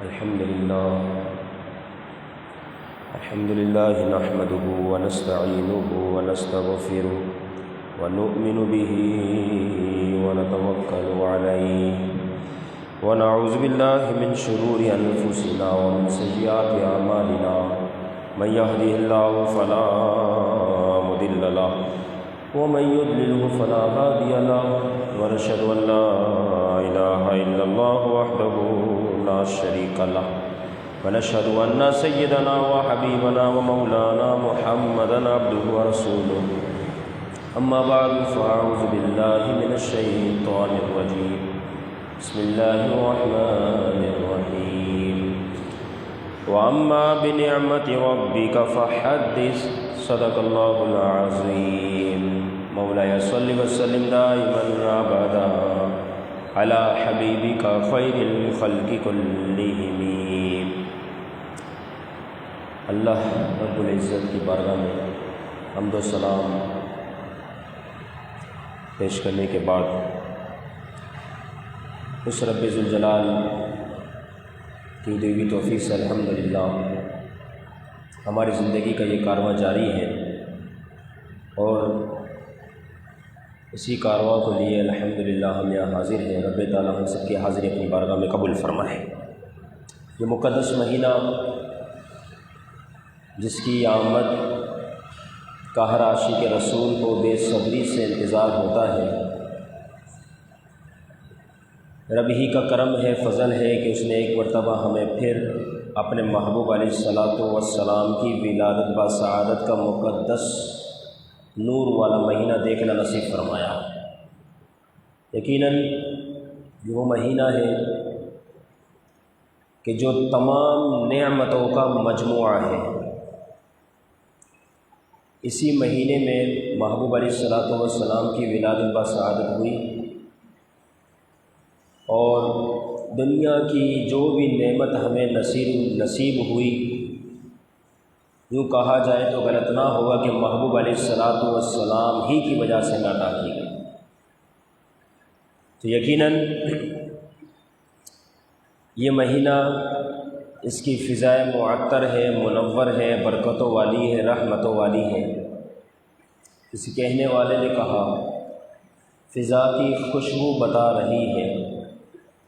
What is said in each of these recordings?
الحمد لله نحمده ونستعينه ونستغفره ونؤمن به ونتوكل عليه ونعوذ بالله من شرور أنفسنا ومن سيئات أعمالنا من يهده الله فلا مضل له ومن يضلله فلا هادي له ونشهد أن لا إله إلا الله وحده لا شريك له ونشهد أن سيدنا وحبيبنا ومولانا محمدا عبده ورسوله أما بعد فأعوذ بالله من الشيطان الرجيم بسم الله الرحمن الرحيم وأما بنعمة ربك فحدث صدق الله العظيم مولاي صل وسلم دائما أبدا على حبيبك خير الخلق كلهم۔ اللہ رب العزت کی بارگاہ میں حمد و سلام پیش کرنے کے بعد اس رب ذوالجلال کی دی ہوئی توفیق سے الحمدللہ ہماری زندگی کا یہ کارواں جاری ہے، اور اسی کارواں کو لیے الحمدللہ ہم یہاں حاضر ہیں۔ رب تعالیٰ ہم سب کی حاضری اپنی بارگاہ میں قبول فرمائے۔ یہ مقدس مہینہ جس کی آمد کا ہر عاشق رسول کو بے صبری سے انتظار ہوتا ہے، رب ہی کا کرم ہے، فضل ہے کہ اس نے ایک مرتبہ ہمیں پھر اپنے محبوب علیہ الصلاۃ والسلام کی ولادت با سعادت کا مقدس نور والا مہینہ دیکھنا نصیب فرمایا۔ یقیناً یہ وہ مہینہ ہے کہ جو تمام نعمتوں کا مجموعہ ہے۔ اسی مہینے میں محبوب علیہ الصلاۃ والسلام کی ولادت با سعادت ہوئی، اور دنیا کی جو بھی نعمت ہمیں نصیب ہوئی، یوں کہا جائے تو غلط نہ ہوگا کہ محبوب علیہ الصلاۃ والسلام ہی کی وجہ سے عطا کی گئی۔ تو یقیناً یہ مہینہ اس کی فضائے معطر ہے، منور ہے، برکتوں والی ہے، رحمتوں والی ہے۔ کسی کہنے والے نے کہا فضا کی خوشبو بتا رہی ہے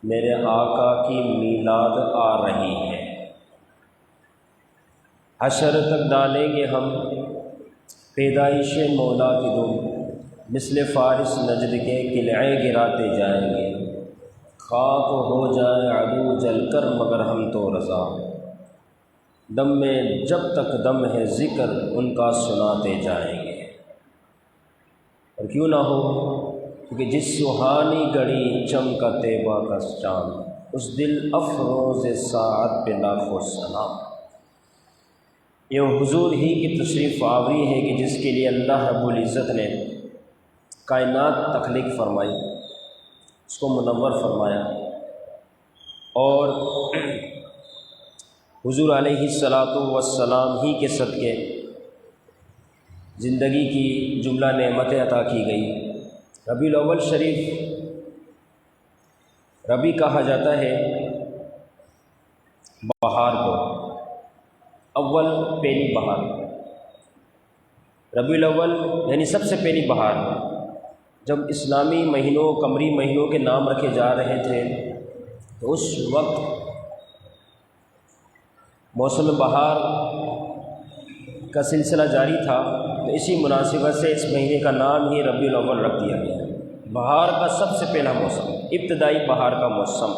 میرے آقا کی میلاد آ رہی ہے، حشر تک ڈالیں گے ہم پیدائش مولا کی دم، مثل فارس نجد کے قلعے گراتے جائیں گے، خاک ہو جائے عدو جل کر مگر ہم تو رضا، دم میں جب تک دم ہے ذکر ان کا سناتے جائیں گے۔ اور کیوں نہ ہو، کیونکہ جس سہانی گھڑی چمکا طیبہ کا چاند، اس دل افروز ساعت پہ لاکھوں سلام۔ یہ حضور ہی کی تشریف آوری ہے کہ جس کے لیے اللہ رب العزت نے کائنات تخلیق فرمائی، اس کو منور فرمایا، اور حضور علیہ الصلاۃ والسلام ہی کے صدقے زندگی کی جملہ نعمتیں عطا کی گئی۔ ربیع الاول شریف ربیع کہا جاتا ہے بہار کو، اول پہلی بہار، ربیع الاول یعنی سب سے پہلی بہار۔ جب اسلامی مہینوں قمری مہینوں کے نام رکھے جا رہے تھے تو اس وقت موسم بہار کا سلسلہ جاری تھا، تو اسی مناسبت سے اس مہینے کا نام ہی ربیع الاول رکھ دیا گیا۔ بہار کا سب سے پہلا موسم، ابتدائی بہار کا موسم۔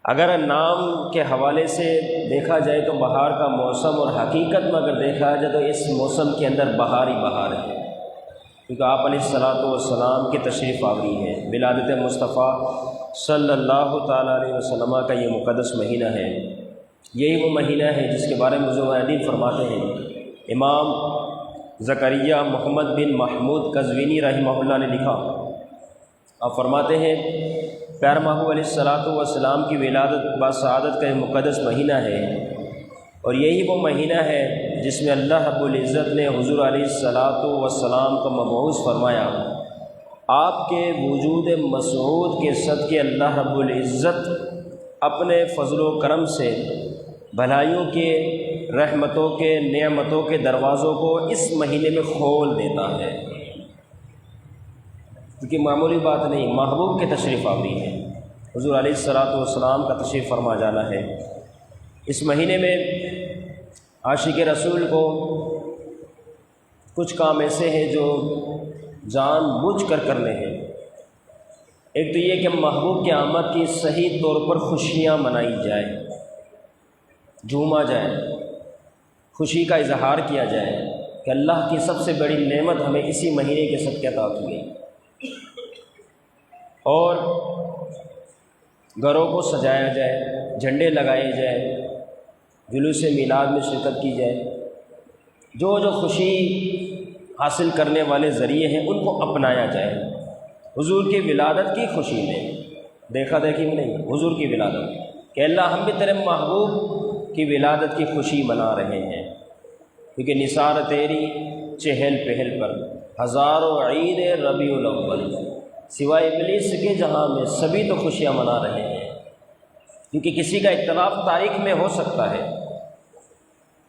اگر نام کے حوالے سے دیکھا جائے تو بہار کا موسم، اور حقیقت میں اگر دیکھا جائے تو اس موسم کے اندر بہار ہی بہار ہے، کیونکہ آپ علیہ الصلاۃ والسلام کی تشریف آوری ہے۔ ولادت مصطفیٰ صلی اللہ تعالیٰ علیہ وسلم کا یہ مقدس مہینہ ہے۔ یہی وہ مہینہ ہے جس کے بارے میں مجاہدین فرماتے ہیں، امام زکریا محمد بن محمود قزوینی رحمہ اللہ نے لکھا، آپ فرماتے ہیں پیارا محبوب علیہ الصلاۃ والسلام کی ولادت با سعادت کا یہ مقدس مہینہ ہے، اور یہی وہ مہینہ ہے جس میں اللہ رب العزت نے حضور علیہ الصلاۃ والسلام کو مبعوث فرمایا۔ آپ کے وجود مسعود کے صدقے اللہ رب العزت اپنے فضل و کرم سے بھلائیوں کے، رحمتوں کے، نعمتوں کے دروازوں کو اس مہینے میں کھول دیتا ہے، کیونکہ معمولی بات نہیں، محبوب کے تشریف آوری ہے، حضور علیہ الصلوۃ والسلام کا تشریف فرما جانا ہے۔ اس مہینے میں عاشق رسول کو کچھ کام ایسے ہیں جو جان بوجھ کر کرنے ہیں۔ ایک تو یہ کہ محبوب کی آمد کی صحیح طور پر خوشیاں منائی جائے، جھوما جائے، خوشی کا اظہار کیا جائے کہ اللہ کی سب سے بڑی نعمت ہمیں اسی مہینے کے صدقے عطا کی گئی، اور گھروں کو سجایا جائے، جھنڈے لگائے جائے، جلوس میلاد میں شرکت کی جائے، جو جو خوشی حاصل کرنے والے ذریعے ہیں ان کو اپنایا جائے۔ حضور کی ولادت کی خوشی میں، دیکھا دیکھی میں نہیں، حضور کی ولادت کہ اللہ ہم بھی تیرے محبوب کی ولادت کی خوشی منا رہے ہیں، کیونکہ نثار تیری چہل پہل پر ہزاروں عید ربیع الاول، سوائے ابلیس کے جہاں میں سبھی تو خوشیاں منا رہے ہیں، کیونکہ کسی کا اختلاف تاریخ میں ہو سکتا ہے،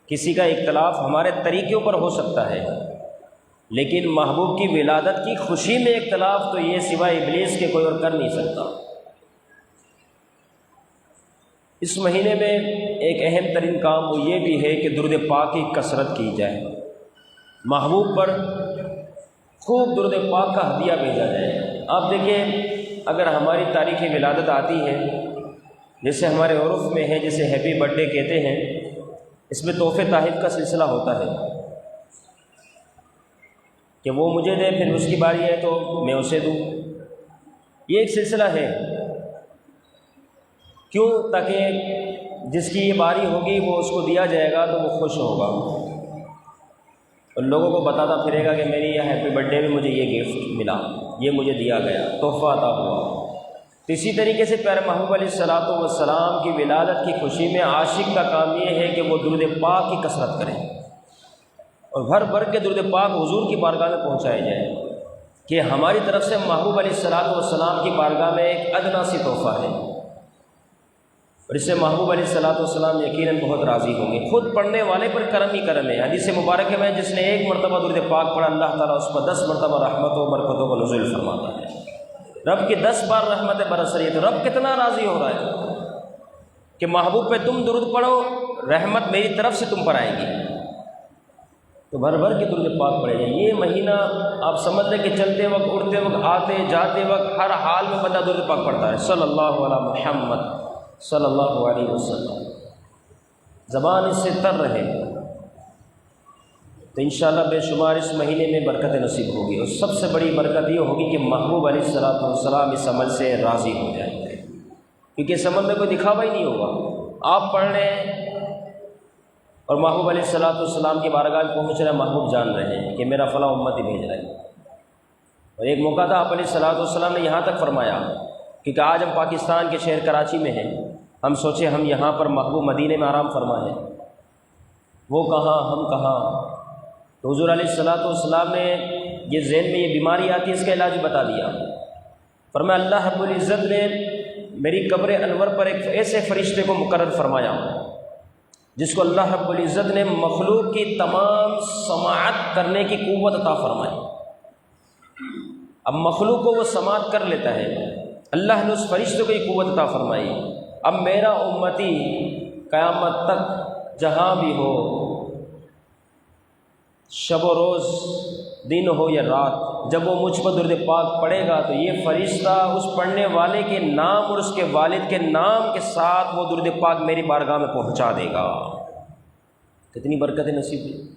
کسی کا اختلاف ہمارے طریقوں پر ہو سکتا ہے، لیکن محبوب کی ولادت کی خوشی میں اختلاف تو یہ سوائے ابلیس کے کوئی اور کر نہیں سکتا۔ اس مہینے میں ایک اہم ترین کام وہ یہ بھی ہے کہ درود پاک کی کثرت کی جائے، محبوب پر خوب درود پاک کا ہدیہ بھیجا جائے۔ آپ دیکھیں، اگر ہماری تاریخ ولادت آتی ہے، جیسے ہمارے عرف میں ہے، جسے ہیپی برتھ ڈے کہتے ہیں، اس میں تحفے تحائف کا سلسلہ ہوتا ہے کہ وہ مجھے دے، پھر اس کی باری ہے تو میں اسے دوں، یہ ایک سلسلہ ہے۔ کیوں؟ تاکہ جس کی یہ باری ہوگی وہ اس کو دیا جائے گا تو وہ خوش ہوگا اور لوگوں کو بتاتا پھرے گا کہ میری یہ ہیپی برتھ ڈے میں مجھے یہ گفٹ ملا، یہ مجھے دیا گیا، تحفہ عطا ہوا۔ تو اسی طریقے سے پیارے محبوب علیہ الصلوۃ والسلام کی ولادت کی خوشی میں عاشق کا کام یہ ہے کہ وہ درود پاک کی کثرت کرے اور بھر بھر کے درود پاک حضور کی بارگاہ میں پہنچائے جائے، کہ ہماری طرف سے محبوب علیہ الصلوۃ والسلام کی بارگاہ میں ایک ادنا سی تحفہ ہے، اور اس سے محبوب علیہ الصلوۃ والسلام یقیناً بہت راضی ہوں گے۔ خود پڑھنے والے پر کرم ہی کرم ہے۔ حدیث مبارکہ میں جس نے ایک مرتبہ درود پاک پڑھا، اللہ تعالیٰ اس پر 10 مرتبہ رحمتوں و برکتوں کو نزول فرماتا ہے۔ رب کی 10 بار رحمتیں برس رہی ہے، تو رب کتنا راضی ہو رہا ہے کہ محبوب پہ تم درود پڑھو، رحمت میری طرف سے تم پر آئے گی، تو بھر بھر کے درود پاک پڑھے جائیں۔ یہ مہینہ آپ سمجھ لیں کہ چلتے وقت، اٹھتے وقت، آتے جاتے وقت، ہر حال میں بندہ درود پاک پڑھتا ہے، صلی اللہ علی محمد صلی اللہ علیہ وسلم، زبان اس سے تر رہے تو انشاءاللہ بے شمار اس مہینے میں برکت نصیب ہوگی، اور سب سے بڑی برکت یہ ہوگی کہ محبوب علیہ الصلوۃ والسلام اس عمل سے راضی ہو جائیں گے، کیونکہ اس عمل میں کوئی دکھاوا ہی نہیں ہوگا۔ آپ پڑھ رہے ہیں اور محبوب علیہ الصلوۃ والسلام کی بارگاہ میں پہنچ رہے ہیں، محبوب جان رہے ہیں کہ میرا فلاں امتی بھیج رہا ہے۔ اور ایک موقع تھا، آپ علیہ الصلوۃ والسلام نے یہاں تک فرمایا، کیونکہ آج ہم پاکستان کے شہر کراچی میں ہیں، ہم سوچے ہم یہاں پر محبوب مدینے میں آرام فرما ہے، وہ کہاں ہم کہاں، تو حضور علیہ الصلوۃ والسلام نے یہ ذہن میں یہ بیماری آتی ہے، اس کا علاج بتا دیا۔ فرمایا اللہ رب العزت نے میری قبر انور پر ایک ایسے فرشتے کو مقرر فرمایا جس کو اللہ رب العزت نے مخلوق کی تمام سماعت کرنے کی قوت عطا فرمائی۔ اب مخلوق کو وہ سماعت کر لیتا ہے، اللہ نے اس فرشتے کو یہ قوت عطا فرمائی۔ اب میرا امتی قیامت تک جہاں بھی ہو، شب و روز، دن ہو یا رات، جب وہ مجھ پر درود پاک پڑھے گا تو یہ فرشتہ اس پڑھنے والے کے نام اور اس کے والد کے نام کے ساتھ وہ درود پاک میری بارگاہ میں پہنچا دے گا۔ کتنی برکت نصیب ہوئی۔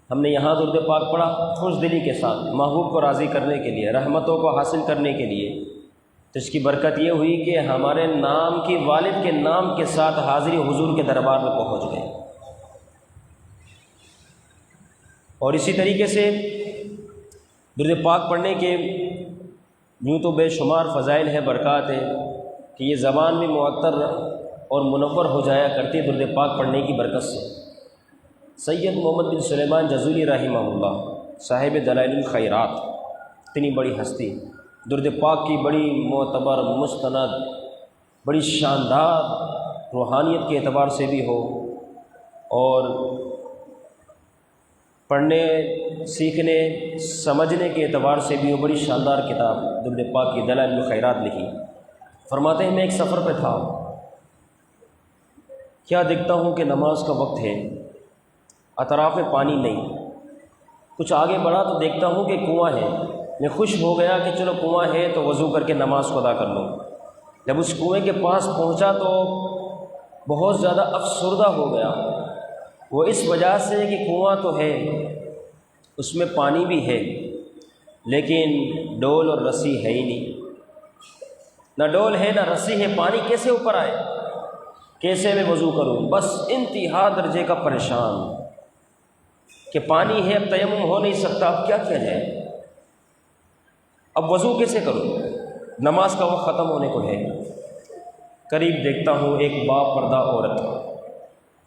ہم نے یہاں درود پاک پڑھا خوش دلی کے ساتھ، محبوب کو راضی کرنے کے لیے، رحمتوں کو حاصل کرنے کے لیے، تو اس کی برکت یہ ہوئی کہ ہمارے نام کی، والد کے نام کے ساتھ حاضری حضور کے دربار میں پہنچ گئے۔ اور اسی طریقے سے درود پاک پڑھنے کے یوں تو بے شمار فضائل ہیں، برکات ہیں، کہ یہ زبان بھی معطر اور منور ہو جایا کرتی ہے درود پاک پڑھنے کی برکت سے۔ سید محمد بن سلیمان جزولی رحمہ اللہ، صاحب دلائل الخیرات، اتنی بڑی ہستی، درود پاک کی بڑی معتبر، مستند بڑی شاندار روحانیت کے اعتبار سے بھی ہو اور پڑھنے سیکھنے سمجھنے کے اعتبار سے بھی ہو، بڑی شاندار کتاب درود پاک کی دلائل الخیرات لکھی۔ فرماتے ہیں میں ایک سفر پہ تھا، کیا دیکھتا ہوں کہ نماز کا وقت ہے، اطراف میں پانی نہیں، کچھ آگے بڑھا تو دیکھتا ہوں کہ کنواں ہے، میں خوش ہو گیا کہ چلو کنواں ہے تو وضو کر کے نماز کو ادا کر لوں۔ جب اس کنویں کے پاس پہنچا تو بہت زیادہ افسردہ ہو گیا، وہ اس وجہ سے کہ کنواں تو ہے، اس میں پانی بھی ہے، لیکن ڈول اور رسی ہے ہی نہیں، نہ ڈول ہے نہ رسی ہے، پانی کیسے اوپر آئے، کیسے میں وضو کروں؟ بس انتہا درجے کا پریشان کہ پانی ہے، اب تیمم ہو نہیں سکتا، اب کیا کیا جائے، اب وضو کیسے کروں؟ نماز کا وقت ختم ہونے کو ہے۔ قریب دیکھتا ہوں ایک با پردہ عورت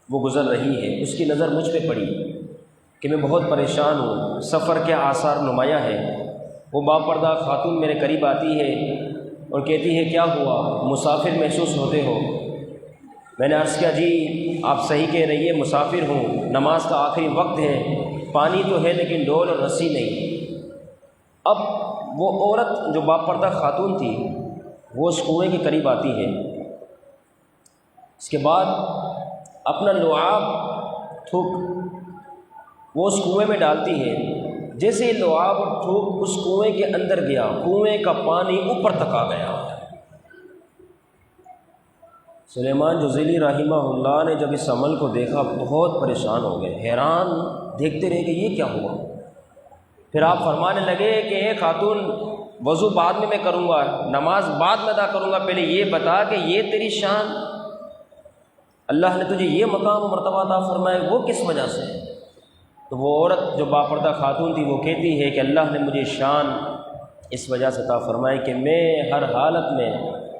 وہ گزر رہی ہے، اس کی نظر مجھ پہ پڑی کہ میں بہت پریشان ہوں، سفر کے آثار نمایاں ہے۔ وہ با پردہ خاتون میرے قریب آتی ہے اور کہتی ہے کیا ہوا، مسافر محسوس ہوتے ہو؟ میں نے عرض کیا جی آپ صحیح کہہ رہی ہے، مسافر ہوں، نماز کا آخری وقت ہے، پانی تو ہے لیکن ڈول اور رسی نہیں۔ اب وہ عورت جو با پردہ خاتون تھی وہ اس کنویں کے قریب آتی ہے، اس کے بعد اپنا لعاب تھوک وہ اس کنویں میں ڈالتی ہے، جیسے ہی لعاب اور تھوک اس کنویں کے اندر گیا، کنویں کا پانی اوپر تک آ گیا۔ سلیمان جوزیلی رحمہ اللہ نے جب اس عمل کو دیکھا بہت پریشان ہو گئے، حیران دیکھتے رہے کہ یہ کیا ہوا۔ پھر آپ فرمانے لگے کہ اے خاتون وضو بعد میں کروں گا، نماز بعد میں ادا کروں گا، پہلے یہ بتا کہ یہ تیری شان، اللہ نے تجھے یہ مقام و مرتبہ عطا فرمائے، وہ کس وجہ سے؟ تو وہ عورت جو باپردہ خاتون تھی وہ کہتی ہے کہ اللہ نے مجھے شان اس وجہ سے عطا فرمائی کہ میں ہر حالت میں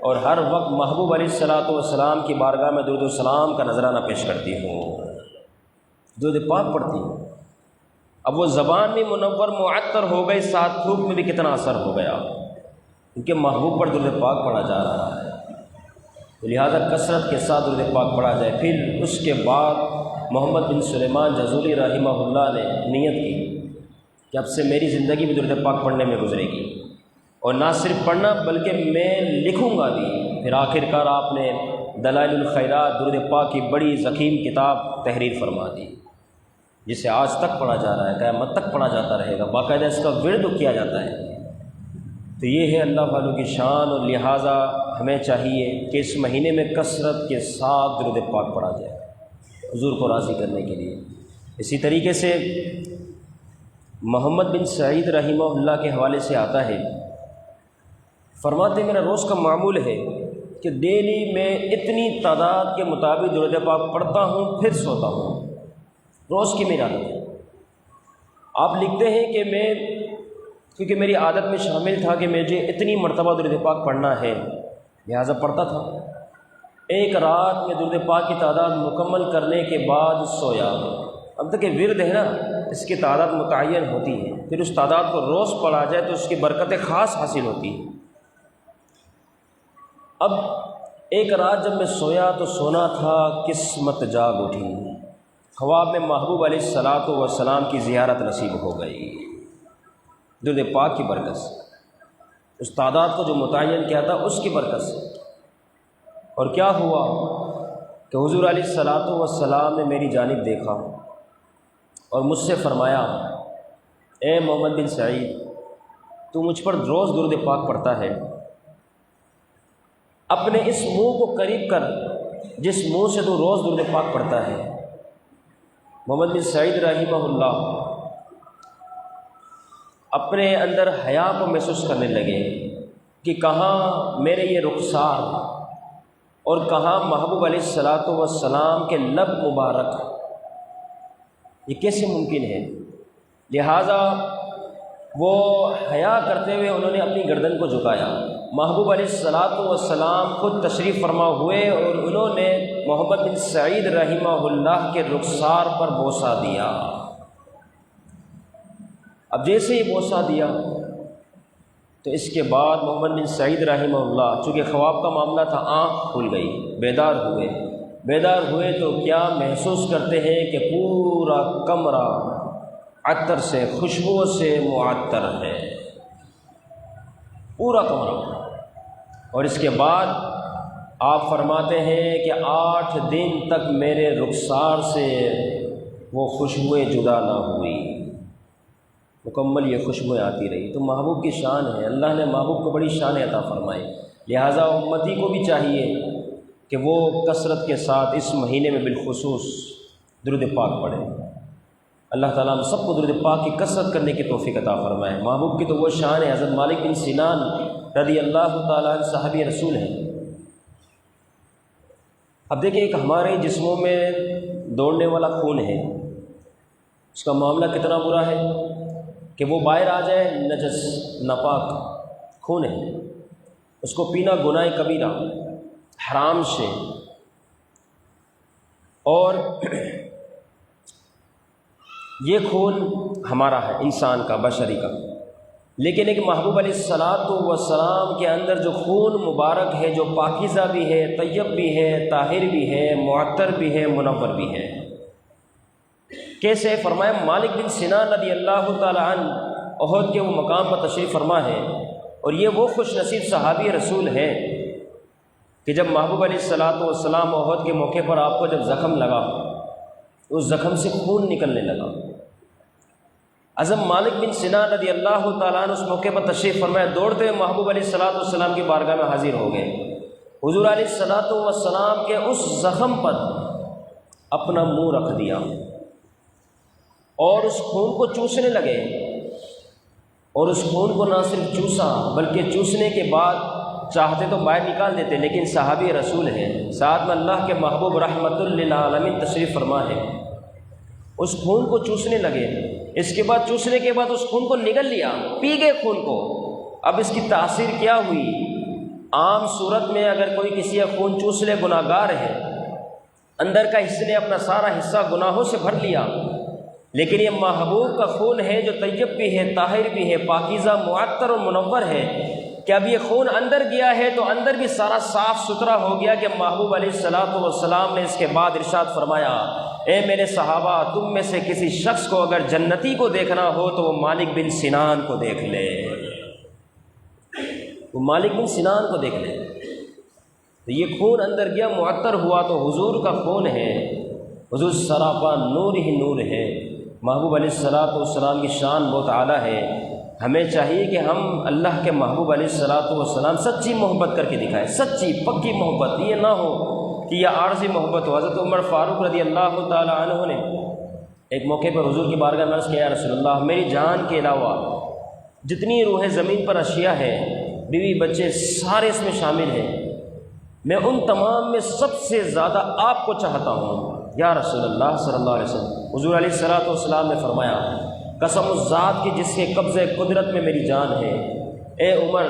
اور ہر وقت محبوب علیہ الصلوۃ والسلام کی بارگاہ میں درود و سلام کا نذرانہ پیش کرتی ہوں، درود پاک پڑھتی ہوں۔ اب وہ زبان بھی منور معطر ہو گئی، ساتھ تھوک میں بھی کتنا اثر ہو گیا، کیونکہ محبوب پر درود پاک پڑھا جا رہا ہے، تو لہذا کثرت کے ساتھ درود پاک پڑھا جائے۔ پھر اس کے بعد محمد بن سلیمان جزولی رحمہ اللہ نے نیت کی کہ اب سے میری زندگی بھی درود پاک پڑھنے میں گزرے گی، اور نہ صرف پڑھنا بلکہ میں لکھوں گا بھی۔ پھر آخر کار آپ نے دلائل الخیرات درود پاک کی بڑی ضخیم کتاب تحریر فرما دی، جسے آج تک پڑھا جا رہا ہے، قیامت تک پڑھا جاتا رہے گا، باقاعدہ اس کا ورد کیا جاتا ہے۔ تو یہ ہے اللہ والوں کی شان، اور لہٰذا ہمیں چاہیے کہ اس مہینے میں کثرت کے ساتھ درود پاک پڑھا جائے حضور کو راضی کرنے کے لیے۔ اسی طریقے سے محمد بن سعید رحمہ اللہ کے حوالے سے آتا ہے، فرماتے میرا روز کا معمول ہے کہ ڈیلی میں اتنی تعداد کے مطابق درود پاک پڑھتا ہوں پھر سوتا ہوں، روز کی میری عادت ہے۔ آپ لکھتے ہیں کہ میں کیونکہ میری عادت میں شامل تھا کہ مجھے اتنی مرتبہ درود پاک پڑھنا ہے، لہٰذا پڑھتا تھا۔ ایک رات میں درود پاک کی تعداد مکمل کرنے کے بعد سویا۔ اب تک کہ ورد ہے نا، اس کی تعداد متعین ہوتی ہے، پھر اس تعداد کو روز پڑھا جائے تو اس کی برکتیں خاص حاصل ہوتی ہیں۔ اب ایک رات جب میں سویا تو سونا تھا، قسمت جاگ اٹھی، خواب میں محبوب علیہ الصلوۃ والسلام کی زیارت نصیب ہو گئی درود پاک کی برکت سے، اس تعداد کو جو متعین کیا تھا اس کی برکت سے۔ اور کیا ہوا کہ حضور علیہ الصلوۃ والسلام نے میری جانب دیکھا اور مجھ سے فرمایا، اے محمد بن سعید تو مجھ پر روز درود پاک پڑھتا ہے، اپنے اس منہ کو قریب کر جس منہ سے تو روز درود پاک پڑھتا ہے۔ محمد بن سعید رحمہ اللہ اپنے اندر حیا کو محسوس کرنے لگے کہ کہاں میرے یہ رخسار اور کہاں محبوب علیہ الصلوۃ والسلام کے لب مبارک، یہ کیسے ممکن ہے؟ لہٰذا وہ حیا کرتے ہوئے انہوں نے اپنی گردن کو جھکایا، محبوب علیہ الصلوۃ والسلام خود تشریف فرما ہوئے اور انہوں نے محمد بن سعید رحمہ اللہ کے رخسار پر بوسہ دیا۔ اب جیسے ہی بوسہ دیا تو اس کے بعد محمد بن سعید رحمہ اللہ، چونکہ خواب کا معاملہ تھا، آنکھ کھل گئی، بیدار ہوئے تو کیا محسوس کرتے ہیں کہ پورا کمرہ عطر سے، خوشبو سے معطر ہے، پورا کمرہ۔ اور اس کے بعد آپ فرماتے ہیں کہ 8 دن تک میرے رخسار سے وہ خوشبوئیں جدا نہ ہوئی، مکمل یہ خوشبوئیں آتی رہی۔ تو محبوب کی شان ہے، اللہ نے محبوب کو بڑی شان عطا فرمائی، لہٰذا امتی کو بھی چاہیے کہ وہ کثرت کے ساتھ اس مہینے میں بالخصوص درود پاک پڑھیں۔ اللہ تعالیٰ ہم سب کو درود پاک کی کثرت کرنے کی توفیق عطا فرمائے۔ محبوب کی تو وہ شان ہے، حضرت مالک بن سنان رضی اللہ تعالیٰ عنہ صحابی رسول ہیں۔ اب دیکھیں، ایک ہمارے جسموں میں دوڑنے والا خون ہے، اس کا معاملہ کتنا برا ہے کہ وہ باہر آ جائے، نجس ناپاک خون ہے، اس کو پینا گناہ کبیرہ، حرام سے۔ اور یہ خون ہمارا ہے، انسان کا، بشری کا، لیکن ایک محبوب علیہ الصلاۃ والسلام کے اندر جو خون مبارک ہے، جو پاکیزہ بھی ہے، طیب بھی ہے، طاہر بھی ہے، معطر بھی ہے، منور بھی ہے۔ کیسے؟ فرمایا مالک بن سنان رضی اللہ تعالی عنہ احد کے وہ مقام پر تشریف فرما ہے، اور یہ وہ خوش نصیب صحابی رسول ہیں کہ جب محبوب علیہ الصلاۃ والسلام احد کے موقع پر آپ کو جب زخم لگا، اس زخم سے خون نکلنے لگا۔ اعظم مالک بن سنان رضی اللہ تعالیٰ عنہ اس موقع پر تشریف فرمایا، دوڑتے ہوئے محبوب علیہ الصلاۃ والسلام کی بارگاہ میں حاضر ہو گئے۔ حضور علیہ الصلاۃ والسلام کے اس زخم پر اپنا منہ رکھ دیا اور اس خون کو چوسنے لگے، اور اس خون کو نہ صرف چوسا بلکہ چوسنے کے بعد چاہتے تو باہر نکال دیتے، لیکن صحابی رسول ہیں، ساتھ میں اللہ کے محبوب رحمت للعالمین تشریف فرما ہے، اس خون کو چوسنے لگے۔ اس کے بعد چوسنے کے بعد اس خون کو نگل لیا، پی گئے خون کو۔ اب اس کی تاثیر کیا ہوئی؟ عام صورت میں اگر کوئی کسی کا خون چوس لے، گناہ گار ہے، اندر کا حصے نے اپنا سارا حصہ گناہوں سے بھر لیا، لیکن یہ محبوب کا خون ہے جو طیب بھی ہے، طاہر بھی ہے، پاکیزہ، معطر اور منور ہے، کہ اب یہ خون اندر گیا ہے تو اندر بھی سارا صاف ستھرا ہو گیا، کہ محبوب علیہ الصلاۃ والسلام نے اس کے بعد ارشاد فرمایا، اے میرے صحابہ، تم میں سے کسی شخص کو اگر جنتی کو دیکھنا ہو تو وہ مالک بن سنان کو دیکھ لے، وہ مالک بن سنان کو دیکھ لے۔ تو یہ خون اندر گیا، معطر ہوا، تو حضور کا خون ہے، حضور سراپا نور ہی نور ہے۔ محبوب علیہ الصلاۃ والسلام کی شان بہت اعلیٰ ہے۔ ہمیں چاہیے کہ ہم اللہ کے محبوب علیہ الصلاۃ والسلام سچی محبت کر کے دکھائیں، سچی پکی محبت، یہ نہ ہو کہ یہ عارضی محبت ہو۔ حضرت عمر فاروق رضی اللہ تعالی عنہ نے ایک موقع پر حضور کی بارگاہ میں عرض کیا، یا رسول اللہ، میری جان کے علاوہ جتنی روحیں زمین پر اشیاء ہے، بیوی بچے سارے اس میں شامل ہیں، میں ان تمام میں سب سے زیادہ آپ کو چاہتا ہوں یا رسول اللہ صلی اللہ علیہ وسلم۔ حضور علیہ الصلاۃ والسلام نے فرمایا، قسم اس ذات کی جس کے قبضہ قدرت میں میری جان ہے، اے عمر،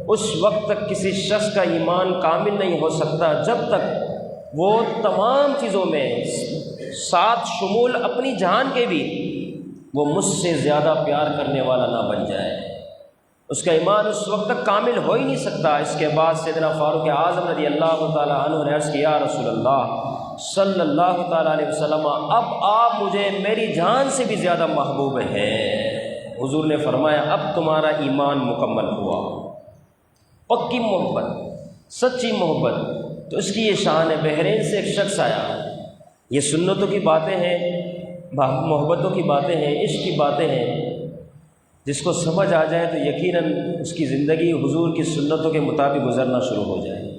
اس وقت تک کسی شخص کا ایمان کامل نہیں ہو سکتا جب تک وہ تمام چیزوں میں ساتھ شمول اپنی جان کے بھی وہ مجھ سے زیادہ پیار کرنے والا نہ بن جائے۔ اس کا ایمان اس وقت تک کامل ہو ہی نہیں سکتا۔ اس کے بعد سیدنا فاروق اعظم رضی اللہ تعالی عنہ نے عرض کیا، رسول اللہ صلی اللہ تعالی علیہ وسلم، اب آپ مجھے میری جان سے بھی زیادہ محبوب ہیں۔ حضور نے فرمایا، اب تمہارا ایمان مکمل ہوا۔ پکی محبت، سچی محبت، تو اس کی یہ شان ہے۔ بحرین سے ایک شخص آیا، یہ سنتوں کی باتیں ہیں، محبتوں کی باتیں ہیں، عشق کی باتیں ہیں، جس کو سمجھ آ جائے تو یقیناً اس کی زندگی حضور کی سنتوں کے مطابق گزرنا شروع ہو جائے،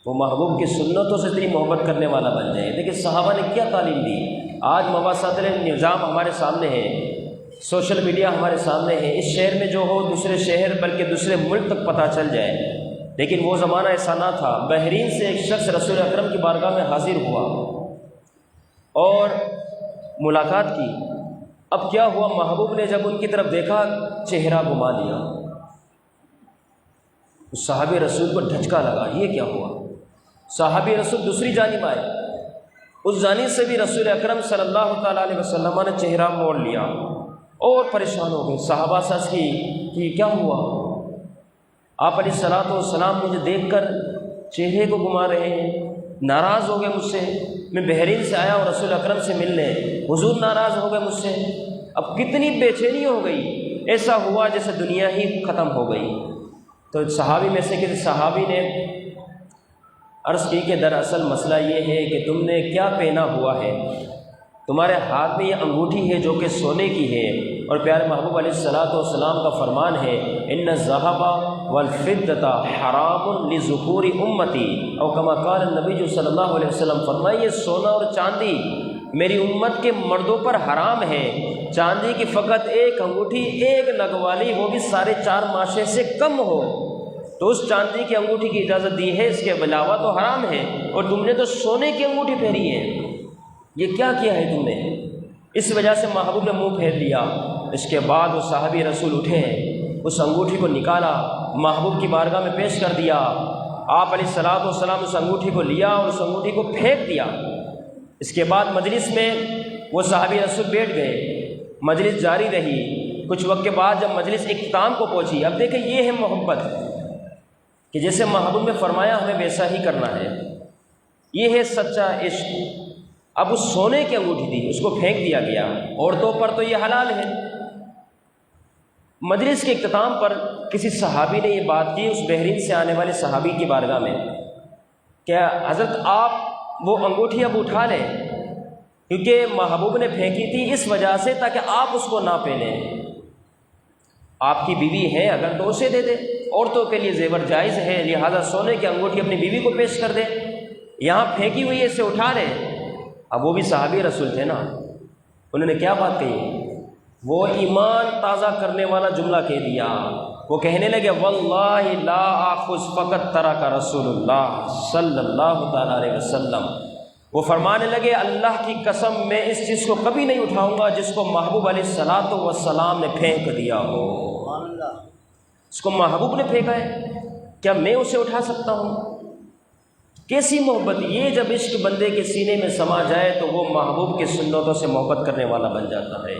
وہ محبوب کی سنتوں سے اتنی محبت کرنے والا بن جائے۔ دیکھیں صحابہ نے کیا تعلیم دی۔ آج مباحثات نظام ہمارے سامنے ہے، سوشل میڈیا ہمارے سامنے ہے، اس شہر میں جو ہو دوسرے شہر بلکہ دوسرے ملک تک پتہ چل جائے، لیکن وہ زمانہ ایسا نہ تھا۔ بحرین سے ایک شخص رسول اکرم کی بارگاہ میں حاضر ہوا اور ملاقات کی۔ اب کیا ہوا، محبوب نے جب ان کی طرف دیکھا، چہرہ گھما لیا۔ اس صحابی رسول کو دھچکا لگا، یہ کیا ہوا؟ صحابی رسول دوسری جانب آئے، اس جانب سے بھی رسول اکرم صلی اللہ تعالیٰ علیہ وسلم نے چہرہ موڑ لیا اور پریشان ہو گئے۔ صحابہ سے عرض کی کہ کیا ہوا؟ آپ علیہ الصلوۃ والسلام مجھے دیکھ کر چہرے کو گھما رہے ہیں، ناراض ہو گئے مجھ سے، میں بحرین سے آیا اور رسول اکرم سے ملنے، حضور ناراض ہو گئے مجھ سے، اب کتنی بے چینی ہو گئی، ایسا ہوا جیسے دنیا ہی ختم ہو گئی۔ تو صحابی میں سے کسی صحابی نے عرض کی کہ دراصل مسئلہ یہ ہے کہ تم نے کیا پہنا ہوا ہے، تمہارے ہاتھ میں یہ انگوٹھی ہے جو کہ سونے کی ہے، اور پیارے محبوب علیہ الصلوۃ والسلام کا فرمان ہے ان الذهب والفضة حرام لذکور امتی، اور کما قال النبی صلی اللہ علیہ وسلم، فرمائے یہ سونا اور چاندی میری امت کے مردوں پر حرام ہے۔ چاندی کی فقط ایک انگوٹھی، ایک نگ والی، وہ بھی 4.5 ماشے سے کم ہو تو اس چاندی کی انگوٹھی کی اجازت دی ہے، اس کے علاوہ تو حرام ہے، اور تم نے تو سونے کی انگوٹھی پہنی ہے، یہ کیا کیا ہے تم نے؟ اس وجہ سے محبوب نے منہ پھیر لیا۔ اس کے بعد وہ صحابی رسول اٹھے، اس انگوٹھی کو نکالا، محبوب کی بارگاہ میں پیش کر دیا۔ آپ علیہ الصلوۃ والسلام اس انگوٹھی کو لیا اور اس انگوٹھی کو پھینک دیا۔ اس کے بعد مجلس میں وہ صحابی رسول بیٹھ گئے، مجلس جاری رہی۔ کچھ وقت کے بعد جب مجلس اختتام کو پہنچی، اب دیکھیں یہ ہے محبت کہ جیسے محبوب نے فرمایا ہمیں ویسا ہی کرنا ہے، یہ ہے سچا عشق۔ اب اس سونے کی انگوٹھی تھی، اس کو پھینک دیا گیا، عورتوں پر تو یہ حلال ہے۔ مجلس کے اختتام پر کسی صحابی نے یہ بات کی اس بحرین سے آنے والے صحابی کی بارگاہ میں، کہ حضرت آپ وہ انگوٹھی اب اٹھا لیں، کیونکہ محبوب نے پھینکی تھی اس وجہ سے تاکہ آپ اس کو نہ پہنیں، آپ کی بیوی ہے اگر تو اسے دے دے، عورتوں کے لیے زیور جائز ہے، لہذا سونے کی انگوٹھی اپنی بیوی کو پیش کر دے، یہاں پھینکی ہوئی ہے اسے اٹھا لے۔ اب وہ بھی صحابی رسول تھے نا، انہوں نے کیا بات کہی؟ وہ ایمان تازہ کرنے والا جملہ کہہ دیا، وہ کہنے لگے واللہ لا آخذ فقط ترک رسول اللہ صلی اللہ تعالیٰ علیہ وسلم، وہ فرمانے لگے اللہ کی قسم میں اس چیز کو کبھی نہیں اٹھاؤں گا جس کو محبوب علیہ الصلوۃ والسلام نے پھینک دیا ہو۔ اس کو محبوب نے پھینکا ہے، کیا میں اسے اٹھا سکتا ہوں؟ کیسی محبت! یہ جب عشق بندے کے سینے میں سما جائے تو وہ محبوب کی سنتوں سے محبت کرنے والا بن جاتا ہے۔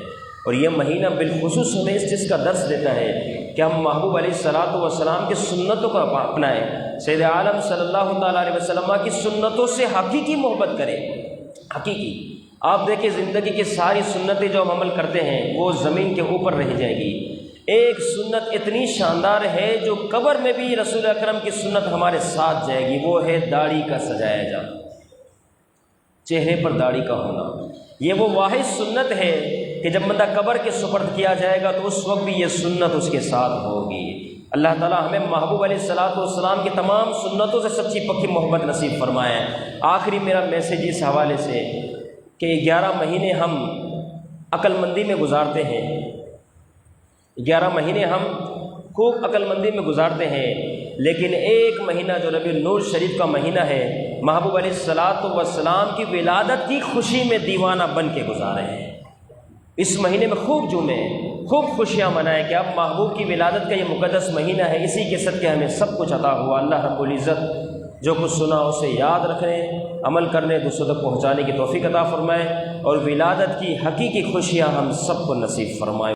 اور یہ مہینہ بالخصوص ہمیں اس چیز کا درس دیتا ہے کہ ہم محبوب علیہ الصلوۃ والسلام کی سنتوں کو اپنائیں، سید عالم صلی اللہ تعالیٰ علیہ وسلم کی سنتوں سے حقیقی محبت کریں۔ حقیقی آپ دیکھیں زندگی کی ساری سنتیں جو ہم عمل کرتے ہیں وہ زمین کے اوپر رہ جائے گی، ایک سنت اتنی شاندار ہے جو قبر میں بھی رسول اکرم کی سنت ہمارے ساتھ جائے گی، وہ ہے داڑھی کا سجایا جانا، چہرے پر داڑھی کا ہونا۔ یہ وہ واحد سنت ہے کہ جب بندہ قبر کے سپرد کیا جائے گا تو اس وقت بھی یہ سنت اس کے ساتھ ہوگی۔ اللہ تعالیٰ ہمیں محبوب علیہ الصلوۃ والسلام کی تمام سنتوں سے سچی پکی محبت نصیب فرمائے۔ آخری میرا میسیج اس حوالے سے کہ 11 مہینے ہم عقل مندی میں گزارتے ہیں، 11 مہینے ہم خوب عقل مندی میں گزارتے ہیں، لیکن ایک مہینہ جو ربیع النور شریف کا مہینہ ہے، محبوب علیہ الصلوۃ والسلام کی ولادت کی خوشی میں دیوانہ بن کے گزارے ہیں۔ اس مہینے میں خوب جھومیں، خوب خوشیاں منائیں کہ اب محبوب کی ولادت کا یہ مقدس مہینہ ہے، اسی کے صدقے ہمیں سب کچھ عطا ہوا۔ اللہ رب العزت جو کچھ سنا اسے یاد رکھنے، عمل کرنے، دوسروں تک پہنچانے کی توفیق عطا فرمائے، اور ولادت کی حقیقی خوشیاں ہم سب کو نصیب فرمائے۔